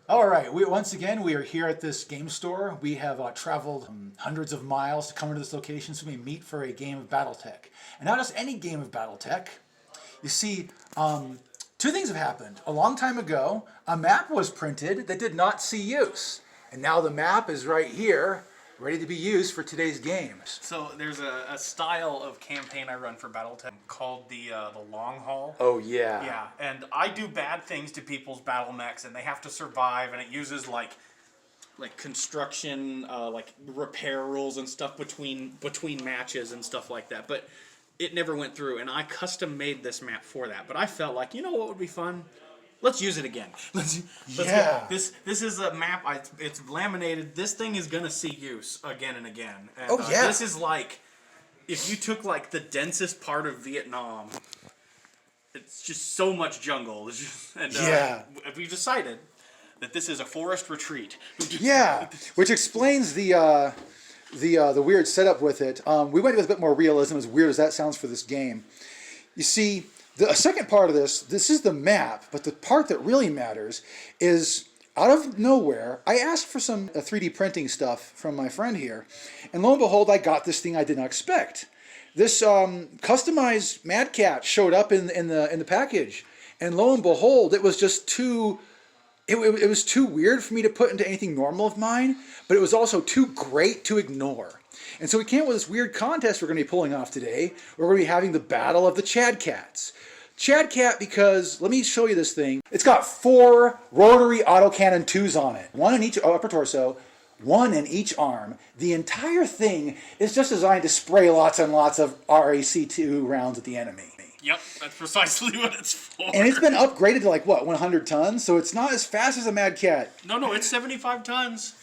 All right, once again, we are here at this game store. We have traveled hundreds of miles to come to this location so we meet for a game of Battletech. And not just any game of Battletech. You see, two things have happened. A long time ago, a map was printed that did not see use. And now the map is right here, ready to be used for today's games. So there's a style of campaign I run for Battletech called the long haul. Oh yeah. Yeah, and I do bad things to people's Battlemechs, and they have to survive, and it uses like construction, like repair rules and stuff between matches and stuff like that. But it never went through, and I custom made this map for that. But I felt like, you know what would be fun? Let's use it again. Let's This is a map. It's laminated. This thing is gonna see use again and again. And, this is like if you took like the densest part of Vietnam. It's just so much jungle. We decided that this is a forest retreat. Yeah, which explains the weird setup with it. We went with a bit more realism, as weird as that sounds for this game. You see. The second part of this is the map, but the part that really matters is, out of nowhere, I asked for some 3D printing stuff from my friend here, and lo and behold, I got this thing I did not expect. This customized Mad Cat showed up in the package, and lo and behold, it was just too... It was too weird for me to put into anything normal of mine, but it was also too great to ignore. And so we came up with this weird contest we're going to be pulling off today. We're going to be having the Battle of the Chad Cats. Chad Cat because, let me show you this thing. It's got 4 rotary autocannon 2s on it. 1 in each upper torso, 1 in each arm. The entire thing is just designed to spray lots and lots of RAC-2 rounds at the enemy. Yep, that's precisely what it's for. And it's been upgraded to like, what, 100 tons? So it's not as fast as a Mad Cat. No, it's 75 tons.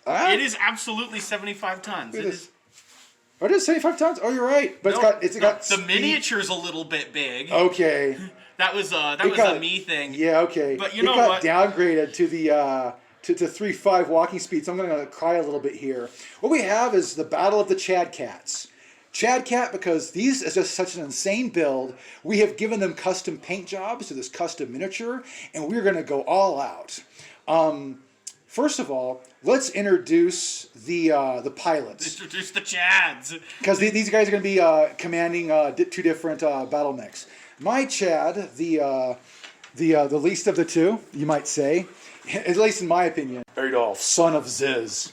It is absolutely 75 tons. It is 75 tons? Oh, you're right. But it's got the miniature's a little bit big. Okay. That was a me thing. Yeah, okay. But you know what? It got downgraded to the to 3.5 walking speed, so I'm going to cry a little bit here. What we have is the Battle of the Chad Cats. Chad Cat, because these is just such an insane build, we have given them custom paint jobs to this custom miniature, and we're going to go all out. First of all, let's introduce the pilots. Introduce the Chads. Because these guys are going to be commanding 2 different Battlemechs. My Chad, the least of the 2, you might say, at least in my opinion, Adolf, son of Ziz.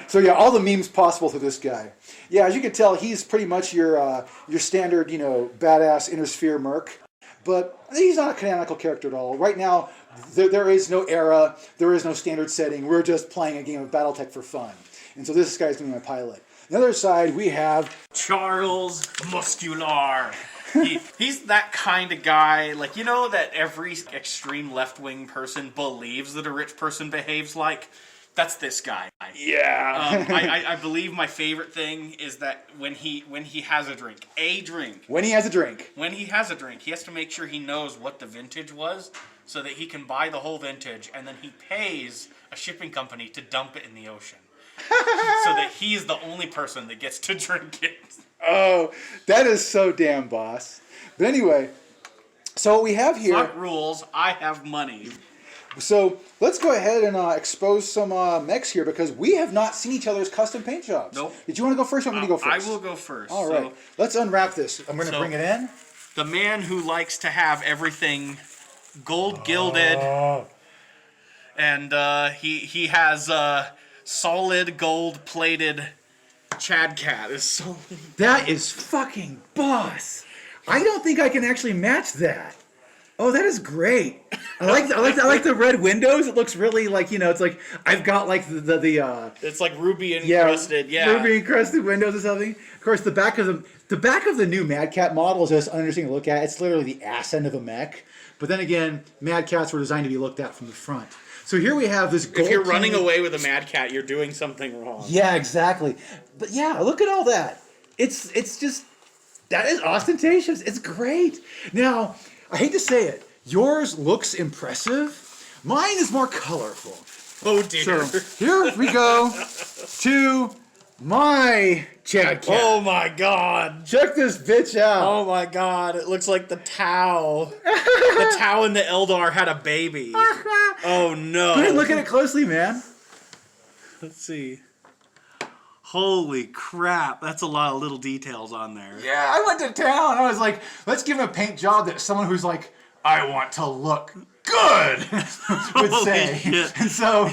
So yeah, all the memes possible to this guy. Yeah, as you can tell, he's pretty much your standard, badass inner sphere merc. But he's not a canonical character at all. Right now, there is no era, there is no standard setting. We're just playing a game of Battletech for fun. And so this guy's going to be my pilot. On the other side, we have Charles Muscular. He's that kind of guy, like, that every extreme left-wing person believes that a rich person behaves like? That's this guy. Yeah. I believe my favorite thing is that when he has a drink. When he has a drink, he has to make sure he knows what the vintage was so that he can buy the whole vintage, and then he pays a shipping company to dump it in the ocean. So that he's the only person that gets to drink it. Oh, that is so damn boss. But anyway, so what we have here... Fuck rules, I have money. So let's go ahead and expose some mechs here, because we have not seen each other's custom paint jobs. Nope. Did you want to go first or want me to go first? I will go first. All right. Let's unwrap this. I'm going to bring it in. The man who likes to have everything gold gilded, and he has solid gold plated Chad Cat. That is fucking boss. I don't think I can actually match that. Oh, that is great. I like the red windows. It looks really like, it's like I've got like the it's like ruby encrusted, ruby encrusted windows or something. Of course, the back of the new Mad Cat model is just uninteresting to look at. It's literally the ass end of a mech. But then again, Mad Cats were designed to be looked at from the front. So here we have this gold. If you're running away with a Mad Cat, you're doing something wrong. Yeah, exactly. But yeah, look at all that. It's just, that is ostentatious. It's great. Now, I hate to say it, yours looks impressive. Mine is more colorful. Oh dear. So here we go to my Chad cat. Oh my god. Check this bitch out. Oh my god. It looks like the Tau. The Tau and the Eldar had a baby. Oh no. Go ahead, look at it closely, man. Let's see. Holy crap. That's a lot of little details on there. Yeah, I went to town. I was like, let's give him a paint job that someone who's like, I want to look good would say. Shit. And so,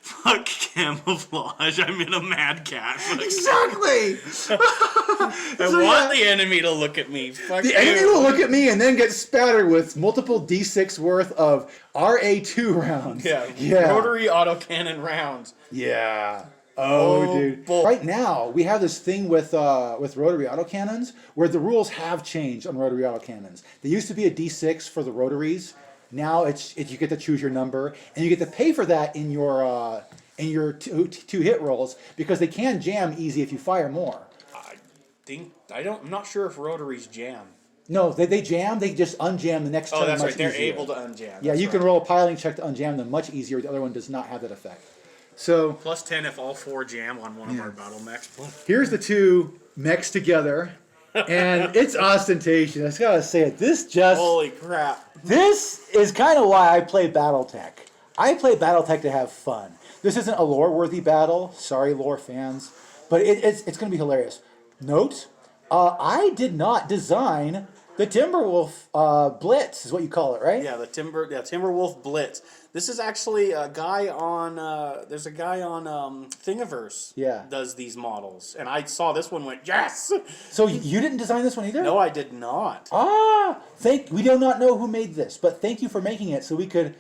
Fuck camouflage. I'm in a mad cat. exactly. I want the enemy to look at me. Fuck The enemy will look at me and then get spattered with multiple D6 worth of RA2 rounds. Yeah. Rotary autocannon rounds. Yeah. Oh, dude. Boy. Right now, we have this thing with rotary autocannons where the rules have changed on rotary autocannons. They used to be a D6 for the rotaries. Now you get to choose your number, and you get to pay for that in your two hit rolls because they can jam easy if you fire more. I'm not sure if rotaries jam. No, they jam. They just unjam the next turn. Oh, that's much right. They're easier. able to unjam. Yeah, you can roll a piling check to unjam them much easier. The other one does not have that effect. So plus 10 if all 4 jam on one of our Battlemechs. Here's the two mechs together, and it's ostentatious. I gotta say it. Holy crap! This is kind of why I play Battletech. I play Battletech to have fun. This isn't a lore-worthy battle. Sorry, lore fans, but it's going to be hilarious. Note, I did not design the Timberwolf Blitz, is what you call it, right? Yeah, Timberwolf Blitz. This is actually a guy on. There's a guy on Thingiverse. Yeah. Does these models, and I saw this one. Went yes. So you didn't design this one either? No, I did not. We do not know who made this, but thank you for making it so we could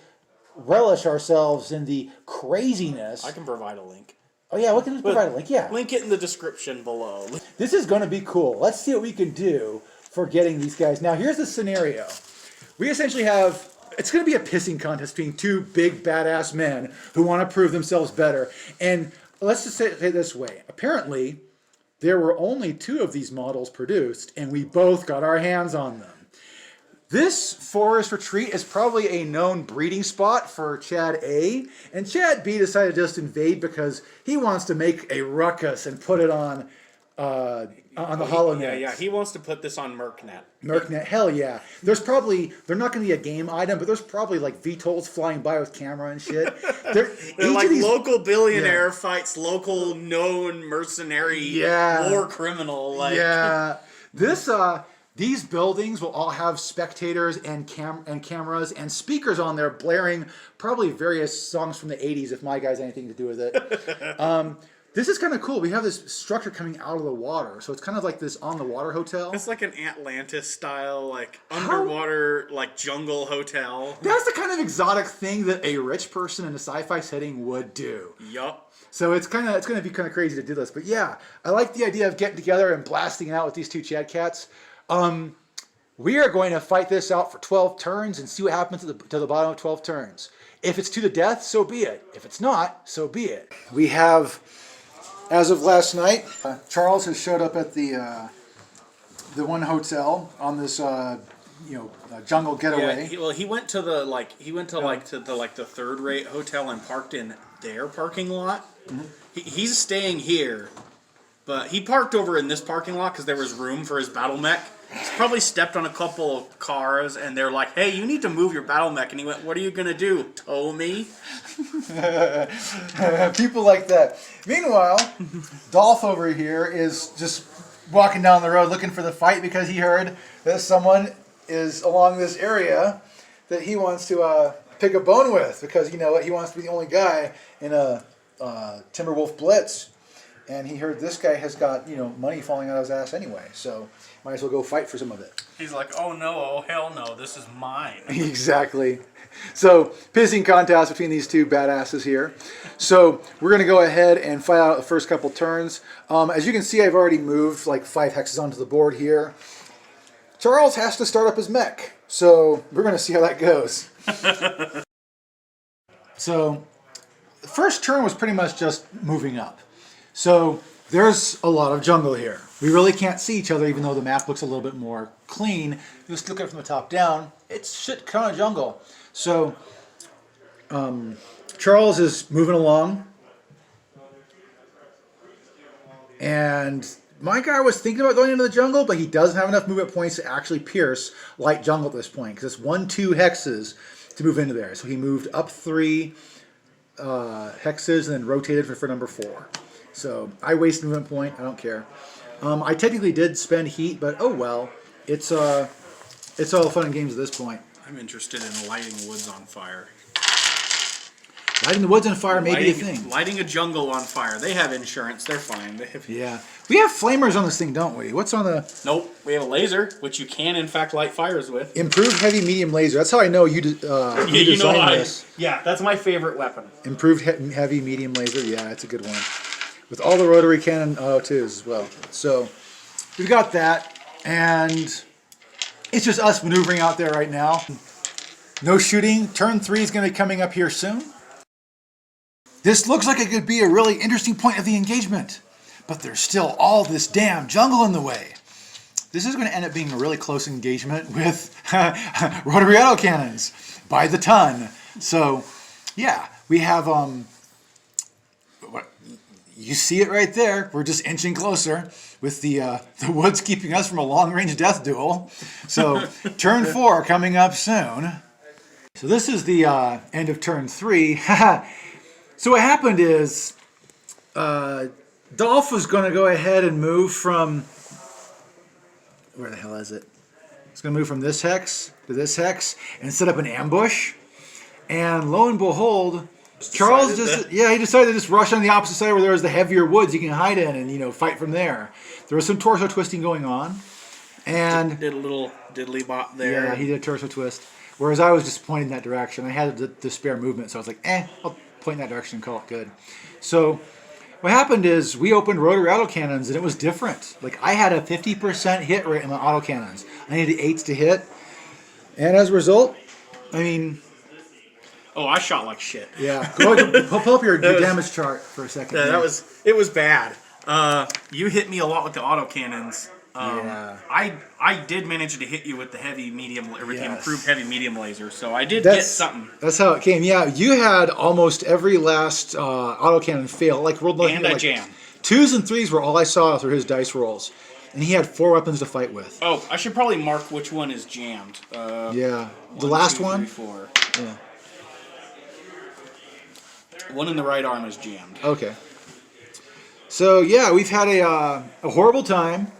relish ourselves in the craziness. I can provide a link. Oh yeah, we can provide a link. Yeah. Link it in the description below. This is going to be cool. Let's see what we can do for getting these guys. Now, here's the scenario. We essentially have, it's going to be a pissing contest between two big badass men who want to prove themselves better. And let's just say it this way. Apparently, there were only 2 of these models produced, and we both got our hands on them. This forest retreat is probably a known breeding spot for Chad A, and Chad B decided to just invade because he wants to make a ruckus and put it on the HoloNet. Yeah, he wants to put this on Mercnet. Mercnet, hell yeah. They're not going to be a game item, but there's probably like VTOLs flying by with camera and shit. They're like local billionaire fights local known mercenary war criminal. These buildings will all have spectators and cameras and speakers on there blaring probably various songs from the 80s if my guy's anything to do with it. This is kind of cool. We have this structure coming out of the water. So it's kind of like this on-the-water hotel. It's like an Atlantis style, like underwater, like jungle hotel. That's the kind of exotic thing that a rich person in a sci-fi setting would do. Yup. So it's going to be kind of crazy to do this. But yeah, I like the idea of getting together and blasting it out with these 2 Chad cats. We are going to fight this out for 12 turns and see what happens to the bottom of 12 turns. If it's to the death, so be it. If it's not, so be it. We have, as of last night, Charles has showed up at the one hotel on this jungle getaway. Yeah, he went to the the third-rate hotel and parked in their parking lot. Mm-hmm. He's staying here, but he parked over in this parking lot because there was room for his Battlemech. He's probably stepped on a couple of cars, and they're like, "Hey, you need to move your Battlemech." And he went, "What are you gonna do? Tow me?" People like that. Meanwhile, Dolph over here is just walking down the road looking for the fight because he heard that someone is along this area that he wants to pick a bone with because you know what, he wants to be the only guy in a Timberwolf Blitz. And he heard this guy has got, money falling out of his ass anyway, so might as well go fight for some of it. He's like, oh no, oh hell no, this is mine. Exactly. So, pissing contest between these 2 badasses here. So, we're going to go ahead and fight out the first couple turns. As you can see, I've already moved like 5 hexes onto the board here. Charles has to start up his mech, so we're going to see how that goes. So, the first turn was pretty much just moving up. So there's a lot of jungle here. We really can't see each other even though the map looks a little bit more clean. Just look at it from the top down. It's shit kind of jungle. So Charles is moving along. And my guy was thinking about going into the jungle, but he doesn't have enough movement points to actually pierce light jungle at this point, because it's 1-2 hexes to move into there. So he moved up 3 hexes and then rotated for number 4. So I wasted movement point. I don't care. I technically did spend heat, but oh well. It's all fun and games at this point. I'm interested in lighting woods on fire. Lighting the woods on fire may be a thing. Lighting a jungle on fire. They have insurance. They're fine. Yeah. We have flamers on this thing, don't we? What's on the... Nope. We have a laser, which you can, in fact, light fires with. Improved heavy medium laser. That's how I know you designed this. Yeah, that's my favorite weapon. Improved heavy medium laser. Yeah, that's a good one. With all the rotary cannon O2s as well. So we've got that. And it's just us maneuvering out there right now. No shooting. Turn 3 is going to be coming up here soon. This looks like it could be a really interesting point of the engagement, but there's still all this damn jungle in the way. This is going to end up being a really close engagement with rotary autocannons by the ton. So, yeah, we have, you see it right there. We're just inching closer with the woods keeping us from a long-range death duel. So, turn 4 coming up soon. So this is the end of turn 3. So what happened is, Dolph was going to go ahead and move from, where the hell is it? It's going to move from this hex to this hex and set up an ambush. And lo and behold, Charles he decided to just rush on the opposite side where there was the heavier woods you can hide in and, fight from there. There was some torso twisting going on. And did a little diddly bop there. Yeah, he did a torso twist. Whereas I was just pointing that direction. I had the spare movement, so I was like, I'll point in that direction and call it good. So what happened is we opened rotary autocannons and it was different. Like I had a 50% hit rate in my autocannons. I needed 8s to hit. And as a result, I mean... Oh, I shot like shit. Yeah. Go ahead, pull up your damage chart for a second. Yeah, it was bad. You hit me a lot with the autocannons. Yeah. I did manage to hit you with the heavy medium, improved heavy medium laser, so I did get something. That's how it came. Yeah, you had almost every last autocannon fail. Like rolled and I jammed. 2s and 3s were all I saw through his dice rolls, and he had 4 weapons to fight with. Oh, I should probably mark which one is jammed. Yeah, the last one. 4. Yeah. One in the right arm is jammed. Okay. So yeah, we've had a horrible time.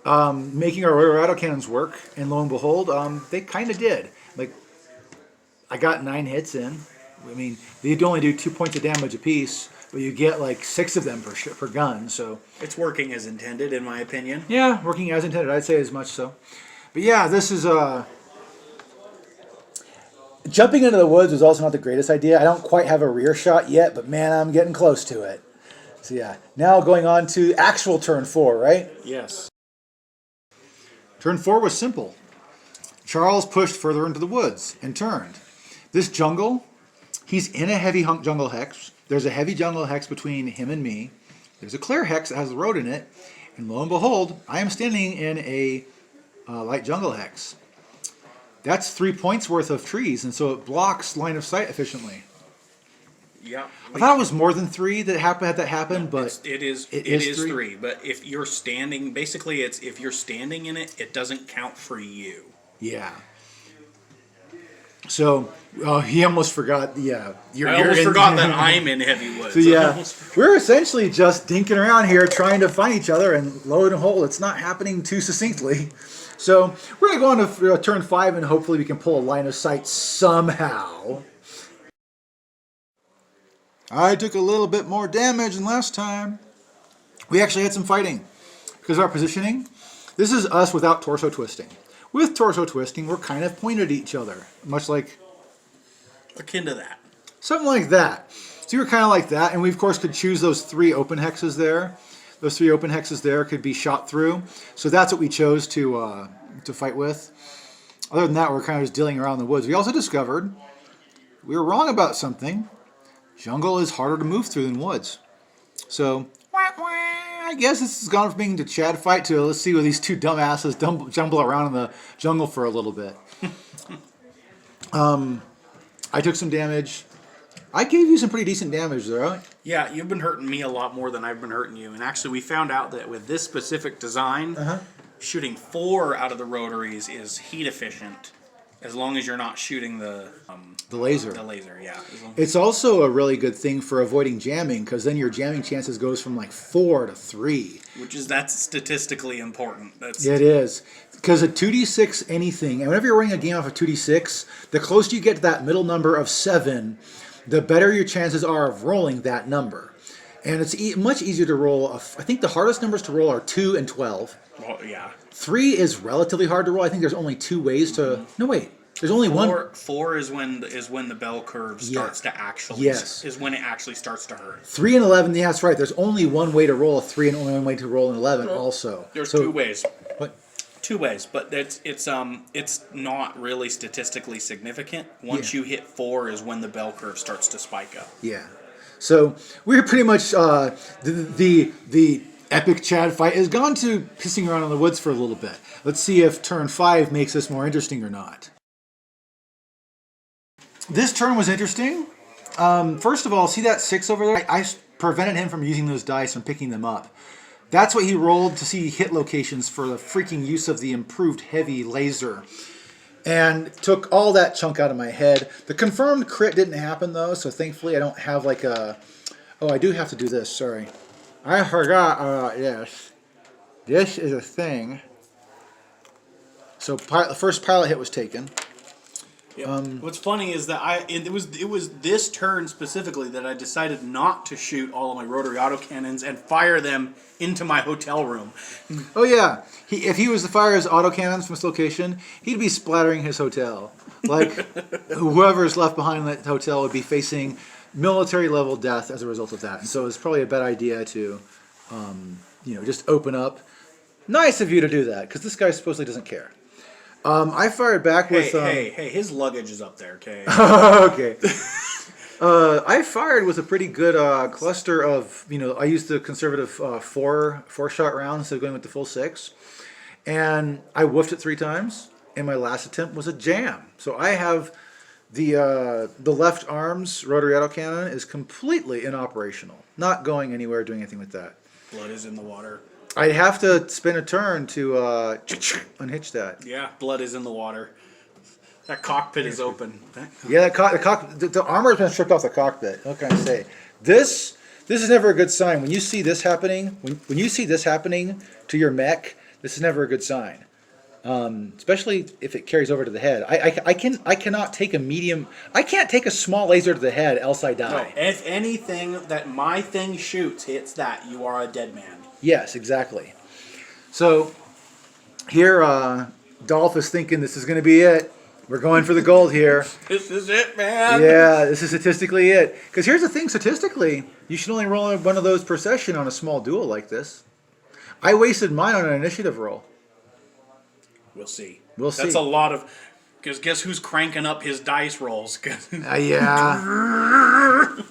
Making our rotary autocannons work, and lo and behold, they kind of did. Like, I got 9 hits in. I mean, they'd only do 2 points of damage apiece, but you get like 6 of them per gun. So it's working as intended, in my opinion. Yeah, working as intended. I'd say as much so. But yeah, this is jumping into the woods was also not the greatest idea. I don't quite have a rear shot yet, but man, I'm getting close to it. So yeah, now going on to actual turn 4, right? Yes. Turn 4 was simple. Charles pushed further into the woods and turned. This jungle, he's in a heavy jungle hex. There's a heavy jungle hex between him and me. There's a clear hex that has a road in it. And lo and behold, I am standing in a light jungle hex. That's 3 points worth of trees, and so it blocks line of sight efficiently. Yeah. I thought it was more than 3 that had that happen, but it is 3. But if you're standing, basically, if you're standing in it, it doesn't count for you. Yeah. So he almost forgot. Yeah, I almost forgot that I'm in heavy woods. So yeah, we're essentially just dinking around here trying to find each other, and lo and behold, it's not happening too succinctly. So we're gonna go on to turn 5, and hopefully we can pull a line of sight somehow. I took a little bit more damage than last time. We actually had some fighting because of our positioning. This is us without torso twisting. With torso twisting, we're kind of pointed at each other, much like... akin to that. Something like that. So we were kind of like that, and we, of course, could choose those 3 open hexes there. Those 3 open hexes there could be shot through. So that's what we chose to fight with. Other than that, we're kind of just dealing around in the woods. We also discovered we were wrong about something. Jungle is harder to move through than woods. So, I guess this has gone from being a Chad fight to let's see what these 2 dumbasses jumble around in the jungle for a little bit. I took some damage. I gave you some pretty decent damage there, right? Yeah, you've been hurting me a lot more than I've been hurting you. And actually, we found out that with this specific design, shooting 4 out of the rotaries is heat efficient, as long as you're not shooting the laser. The laser, yeah. It's also a really good thing for avoiding jamming, because then your jamming chances goes from like 4 to 3. That's statistically important. It is. Because a 2d6 anything, and whenever you're running a game off of 2d6, the closer you get to that middle number of 7, the better your chances are of rolling that number. And it's much easier to roll. I think the hardest numbers to roll are 2 and 12. Well, yeah. 3 is relatively hard to roll. I think there's only 2 ways to... No, wait. There's only 1. 4 is when the bell curve starts to actually... Yes. Is when it actually starts to hurt. 3 and 11, yeah, that's right. There's only one way to roll a 3 and only one way to roll an 11 also. There's 2 ways. What? 2 ways, but it's not really statistically significant. Once you hit 4 is when the bell curve starts to spike up. Yeah. So we're pretty much the epic Chad fight has gone to pissing around in the woods for a little bit. Let's see if turn 5 makes this more interesting or not. This turn was interesting. First of all, see that 6 over there? I prevented him from using those dice and picking them up. That's what he rolled to see hit locations for the freaking use of the improved heavy laser. And took all that chunk out of my head. The confirmed crit didn't happen though, so thankfully I don't have like a... Oh, I do have to do this, sorry. I forgot about this. This is a thing. So the first pilot hit was taken. Yep. What's funny is that it was this turn specifically that I decided not to shoot all of my rotary autocannons and fire them into my hotel room. Oh yeah, if he was to fire his autocannons from this location, he'd be splattering his hotel. Like whoever's left behind in that hotel would be facing military level death as a result of that. And so it's probably a bad idea to, just open up. Nice of you to do that, because this guy supposedly doesn't care. I fired back with... Hey, his luggage is up there, okay? Okay. I fired with a pretty good cluster of, I used the conservative 4-shot rounds instead of going with the full 6. And I woofed it 3 times, and my last attempt was a jam. So I have the left arm's rotary autocannon is completely inoperational. Not going anywhere, doing anything with that. Blood is in the water. I'd have to spin a turn to unhitch that. Yeah, blood is in the water. That cockpit is open. Yeah, the armor has been stripped off the cockpit. What can I say? This is never a good sign. When you see this happening, when you see this happening to your mech, this is never a good sign. Especially if it carries over to the head. I cannot take a medium. I can't take a small laser to the head, else I die. No, if anything that my thing shoots hits that, you are a dead man. Yes, exactly. So here, Dolph is thinking this is going to be it. We're going for the gold here. This is it, man. Yeah, this is statistically it. Because here's the thing, statistically, you should only roll one of those per session on a small duel like this. I wasted mine on an initiative roll. We'll see. We'll see. That's a lot of... Because guess who's cranking up his dice rolls? Yeah.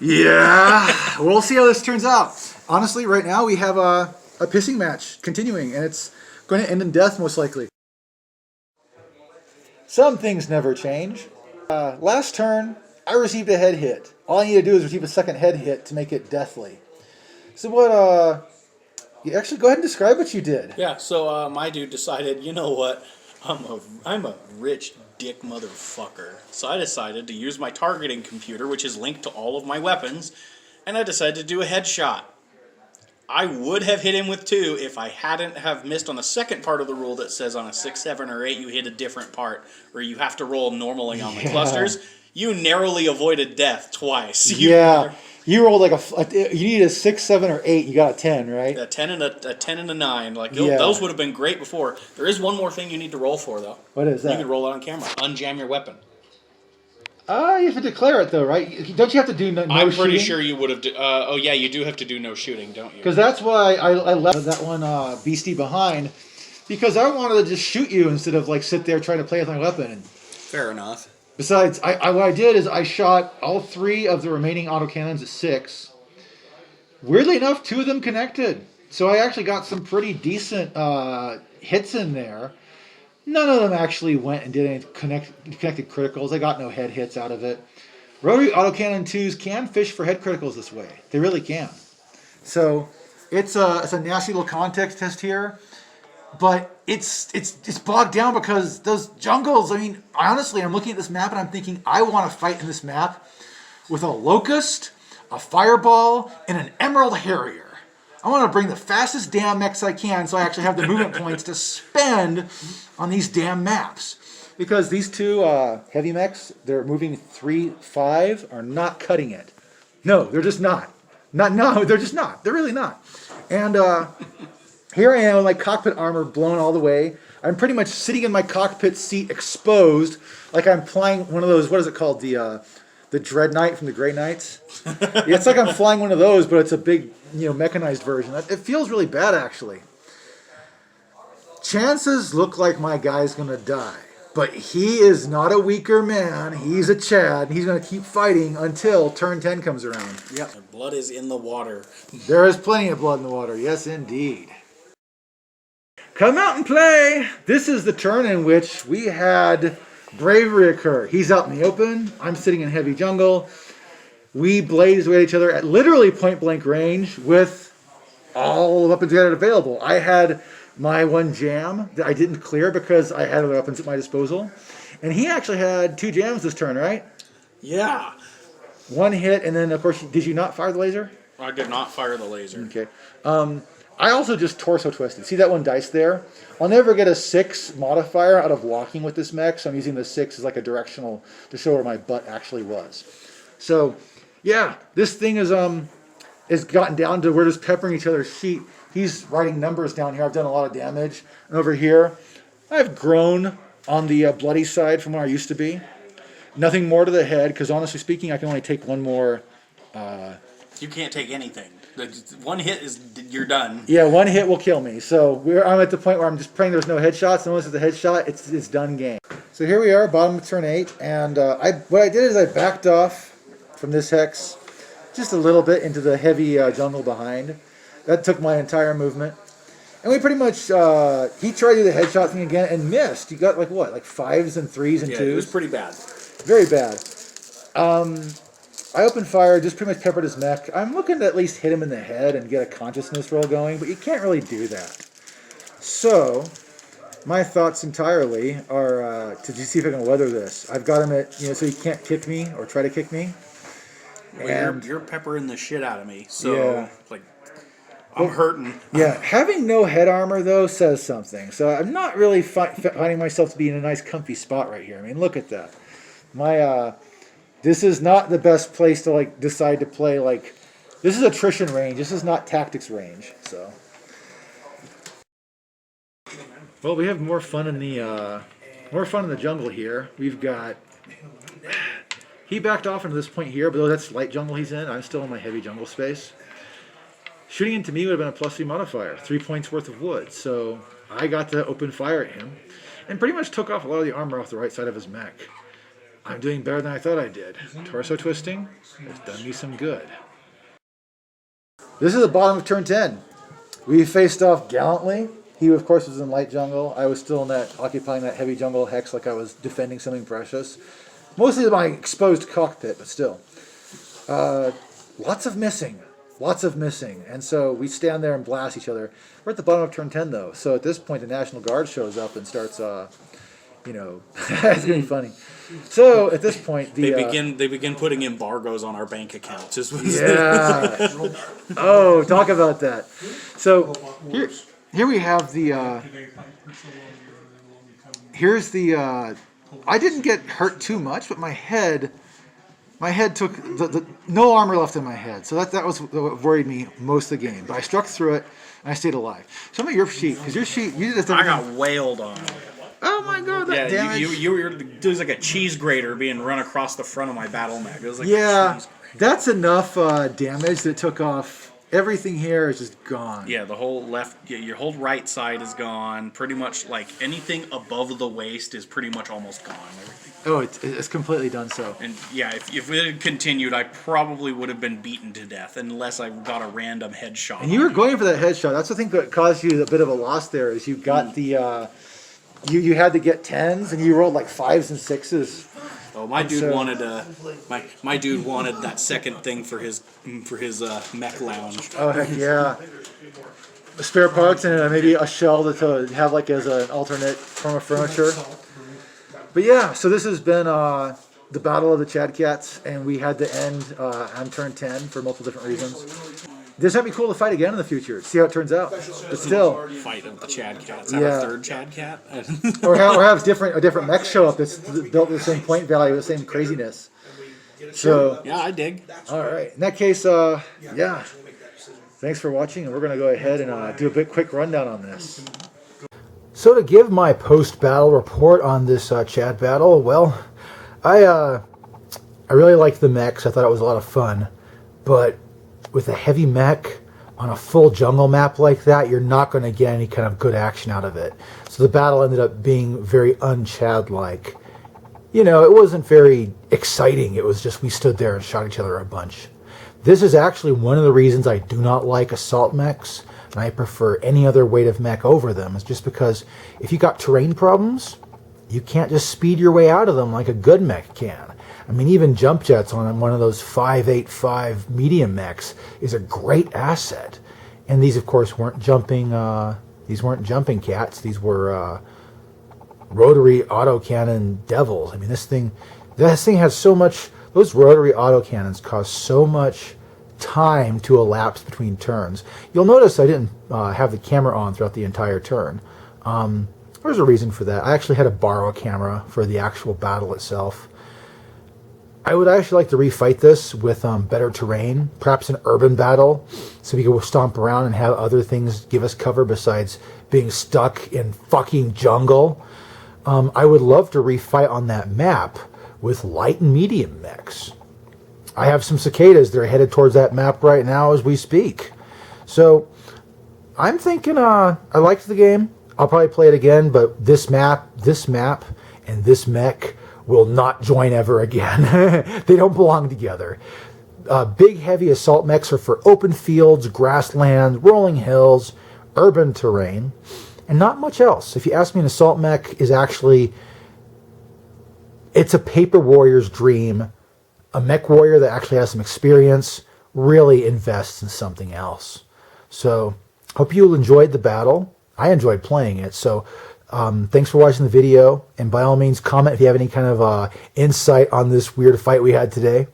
Yeah. We'll see how this turns out. Honestly, right now we have a pissing match continuing, and it's going to end in death most likely. Some things never change. Last turn, I received a head hit. All I need to do is receive a second head hit to make it deathly. So what, you actually go ahead and describe what you did. Yeah, so my dude decided, you know what, I'm a rich dick motherfucker. So I decided to use my targeting computer, which is linked to all of my weapons, and I decided to do a headshot. I would have hit him with 2 if I hadn't have missed on the second part of the rule that says on a 6, 7, or 8 you hit a different part, where you have to roll normally on the clusters. You narrowly avoided death twice. You rolled like you needed a 6, 7, or 8. You got a 10, right? A 10 and a 9. Like those would have been great before. There is one more thing you need to roll for though. What is that? You can roll it on camera. Unjam your weapon. You have to declare it though, right? Don't you have to do no I'm pretty shooting? sure you would have. Oh yeah, you do have to do no shooting, don't you? Because that's why I left that one beastie behind, because I wanted to just shoot you instead of like sit there trying to play with my weapon. Fair enough. Besides, what I did is I shot all 3 of the remaining autocannons at 6. Weirdly enough, 2 of them connected, so I actually got some pretty decent hits in there. None of them actually went and did any connected criticals. I got no head hits out of it. Rotary autocannon 2s can fish for head criticals this way. They really can. So it's a nasty little context test here, but it's bogged down because those jungles. I mean, honestly, I'm looking at this map and I'm thinking I want to fight in this map with a locust, a fireball, and an emerald harrier. I want to bring the fastest damn mechs I can so I actually have the movement points to spend on these damn maps. Because these two heavy mechs, they're moving 3-5, are not cutting it. No, they're just not. No, they're just not. They're really not. And here I am with my cockpit armor blown all the way. I'm pretty much sitting in my cockpit seat exposed, like I'm flying one of those, what is it called, the Dread Knight from the Grey Knights? Yeah, it's like I'm flying one of those, but it's a big, mechanized version. It feels really bad, actually. Chances look like my guy's going to die. But he is not a weaker man. He's a Chad. He's going to keep fighting until turn 10 comes around. Yep. The blood is in the water. There is plenty of blood in the water. Yes, indeed. Come out and play. This is the turn in which we had bravery occur. He's out in the open. I'm sitting in heavy jungle. We blazed away at each other at literally point blank range with all the weapons we had available. I had my one jam that I didn't clear because I had other weapons at my disposal. And he actually had 2 jams this turn, right? Yeah. 1 hit, and then, of course, did you not fire the laser? I did not fire the laser. Okay. I also just torso twisted. See that 1 dice there? I'll never get a 6 modifier out of walking with this mech, so I'm using the 6 as like a directional to show where my butt actually was. So, yeah, this thing is gotten down to we're just peppering each other's sheet. He's writing numbers down here. I've done a lot of damage. And over here, I've grown on the bloody side from where I used to be. Nothing more to the head, because honestly speaking, I can only take 1 more. You can't take anything. 1 hit is you're done. Yeah, 1 hit will kill me. So I'm at the point where I'm just praying there's no headshots. And once it's a headshot, it's done game. So here we are, bottom of turn 8. And what I did is I backed off from this hex just a little bit into the heavy jungle behind. That took my entire movement. And we pretty much, he tried to do the headshot thing again and missed. He got like 5s and 3s and 2s? Yeah, it was pretty bad. Very bad. I opened fire, just pretty much peppered his mech. I'm looking to at least hit him in the head and get a consciousness roll going, but you can't really do that. So, my thoughts entirely are to just see if I can weather this. I've got him at, so he can't kick me or try to kick me. Well, you're peppering the shit out of me, so, I'm hurting. Yeah, having no head armor, though, says something. So I'm not really finding myself to be in a nice, comfy spot right here. I mean, look at that. This is not the best place to, decide to play, this is attrition range. This is not tactics range, so. Well, we have more fun in the jungle here. We've got... He backed off into this point here, but though that's light jungle he's in, I'm still in my heavy jungle space. Shooting into me would have been a +3 modifier, 3 points worth of wood. So I got to open fire at him and pretty much took off a lot of the armor off the right side of his mech. I'm doing better than I thought I did. Torso twisting has done me some good. This is the bottom of turn 10. We faced off gallantly. He, of course, was in light jungle. I was still occupying that heavy jungle hex like I was defending something precious. Mostly my exposed cockpit, but still. Lots of missing. And so we stand there and blast each other. We're at the bottom of turn 10, though. So at this point, the National Guard shows up and starts, it's going to be funny. So at this point, they begin putting embargoes on our bank accounts. Yeah. Oh, talk about that. So here we have the. Here's the. I didn't get hurt too much, but my head took no armor left in my head, so that was what worried me most of the game. But I struck through it and I stayed alive. Show me your sheet, because your sheet you did this. I got wailed on. Oh my god, that damage! You were there's like a cheese grater being run across the front of my Battlemech. It was like that's enough damage that took off. Everything here is just gone. Yeah, the whole your whole right side is gone. Pretty much anything above the waist is pretty much almost gone. Everything. Oh, it's completely done so. And yeah, if it had continued, I probably would have been beaten to death unless I got a random headshot. And you were going for that headshot. That's the thing that caused you a bit of a loss there. Is you got the you had to get 10s and you rolled 5s and 6s. Oh, my dude so- wanted my dude wanted that second thing for his mech lounge. Oh heck yeah! Spare parts and maybe a shell to have like as an alternate form of furniture. But yeah, so this has been the Battle of the Chad Cats, and we had to end on turn 10 for multiple different reasons. This might be cool to fight again in the future, see how it turns out. But still, Fight of the Chad Cats. Have Yeah. a third Chad Cat. or have a different mech show up that's built with the same point value, the same craziness. So, Yeah, I dig. all right. In that case, yeah. Thanks for watching, and we're going to go ahead and do a quick rundown on this. So to give my post-battle report on this Chad battle, well, I really liked the mechs. I thought it was a lot of fun, but with a heavy mech on a full jungle map like that, you're not going to get any kind of good action out of it. So the battle ended up being very un-Chad-like. You know, it wasn't very exciting. It was just we stood there and shot each other a bunch. This is actually one of the reasons I do not like assault mechs, and I prefer any other weight of mech over them. Is just because if you got terrain problems, you can't just speed your way out of them like a good mech can. I mean, even jump jets on one of those 585 medium mechs is a great asset. And these, of course, weren't jumping. These weren't jumping cats. These were rotary autocannon devils. I mean, this thing has so much. Those rotary autocannons cause so much time to elapse between turns. You'll notice I didn't have the camera on throughout the entire turn. There's a reason for that. I actually had to borrow a camera for the actual battle itself. I would actually like to refight this with better terrain, perhaps an urban battle, so we can stomp around and have other things give us cover besides being stuck in fucking jungle. I would love to refight on that map with light and medium mechs. I have some cicadas that are headed towards that map right now as we speak. So I'm thinking I liked the game. I'll probably play it again, but this map, and this mech will not join ever again. They don't belong together. Big, heavy assault mechs are for open fields, grasslands, rolling hills, urban terrain, and not much else. If you ask me, an assault mech is actually, it's a paper warrior's dream. A mech warrior that actually has some experience really invests in something else. So, hope you enjoyed the battle. I enjoyed playing it. So, thanks for watching the video, and by all means comment if you have any kind of insight on this weird fight we had today.